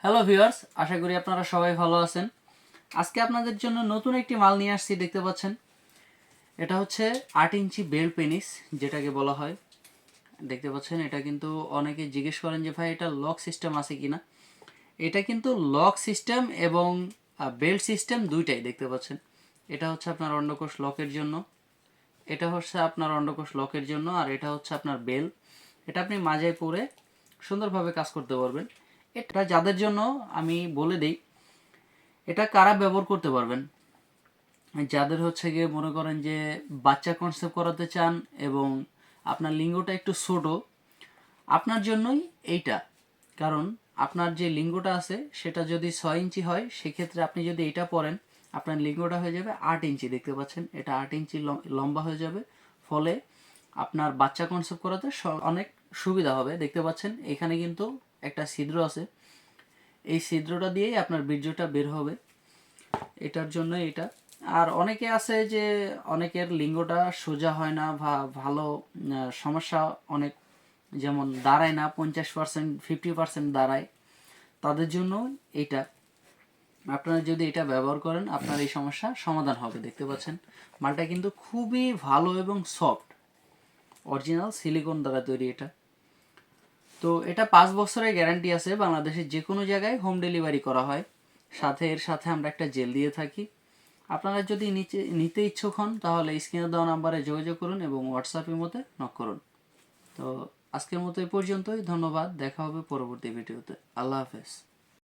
Hello viewers, আশা করি আপনারা সবাই ভালো আছেন। আজকে আপনাদের জন্য নতুন একটি মাল নিয়ে আসছি, দেখতে পাচ্ছেন। এটা হচ্ছে 8 ইঞ্চি বেল্ট পেনিস, যেটাকে বলা হয়। দেখতে পাচ্ছেন, এটা কিন্তু অনেকে জিজ্ঞেস করেন যে ভাই এটা লক সিস্টেম আছে কিনা। এটা কিন্তু লক সিস্টেম এবং বেল্ট সিস্টেম দুইটাই, দেখতে পাচ্ছেন। এটা হচ্ছে আপনার অন্ডকোষ লকের জন্য, এটা হচ্ছে আপনার অন্ডকোষ লকের জন্য, আর এটা হচ্ছে আপনার বেল। এটা আপনি মাজায় পরে সুন্দরভাবে কাজ করতে পারবেন। এটা যাদের জন্য আমি বলে দিই, এটা কারা ব্যবহার করতে পারবেন, যাদের হচ্ছে গিয়ে মনে করেন যে বাচ্চা কনসেপ্ট করাতে চান এবং আপনার লিঙ্গটা একটু ছোট, আপনার জন্যই এইটা। কারণ আপনার যে লিঙ্গটা আছে সেটা যদি 6 ইঞ্চি হয়, সেক্ষেত্রে আপনি যদি এটা পরেন, আপনার লিঙ্গটা হয়ে যাবে 8 ইঞ্চি। দেখতে পাচ্ছেন, এটা 8 ইঞ্চি লম্বা হয়ে যাবে। ফলে আপনার বাচ্চা কনসেপ্ট করাতে অনেক সুবিধা হবে। দেখতে পাচ্ছেন এখানে কিন্তু একটা ছিদ্র আছে, এই ছিদ্রটা দিয়েই আপনার বীর্যটা বের হবে, এটার জন্য এটা। আর অনেকে আছে যে অনেকের লিঙ্গটা সোজা হয় না, ভালো সমস্যা অনেক, যেমন দাঁড়ায় না, 50% 50% দাঁড়ায়, তাদের জন্য এটা। আপনারা যদি এটা ব্যবহার করেন, আপনার এই সমস্যা সমাধান হবে। দেখতে পাচ্ছেন মালটা কিন্তু খুবই ভালো এবং সফট, অরিজিনাল সিলিকন দ্বারা তৈরি এটা। তো এটা 5 বছরের গ্যারান্টি আছে, বাংলাদেশের যে কোনো জায়গায় হোম ডেলিভারি করা হয়। এর সাথে আমরা একটা জেল দিয়ে থাকি। আপনারা যদি নিতে ইচ্ছুক হন, তাহলে স্ক্রিনে দেওয়া নাম্বারে যোগাযোগ করুন এবং হোয়াটসঅ্যাপের মধ্যে নক করুন। তো আজকের মতো এই পর্যন্তই, ধন্যবাদ। দেখা হবে পরবর্তী ভিডিওতে। আল্লাহ হাফেজ।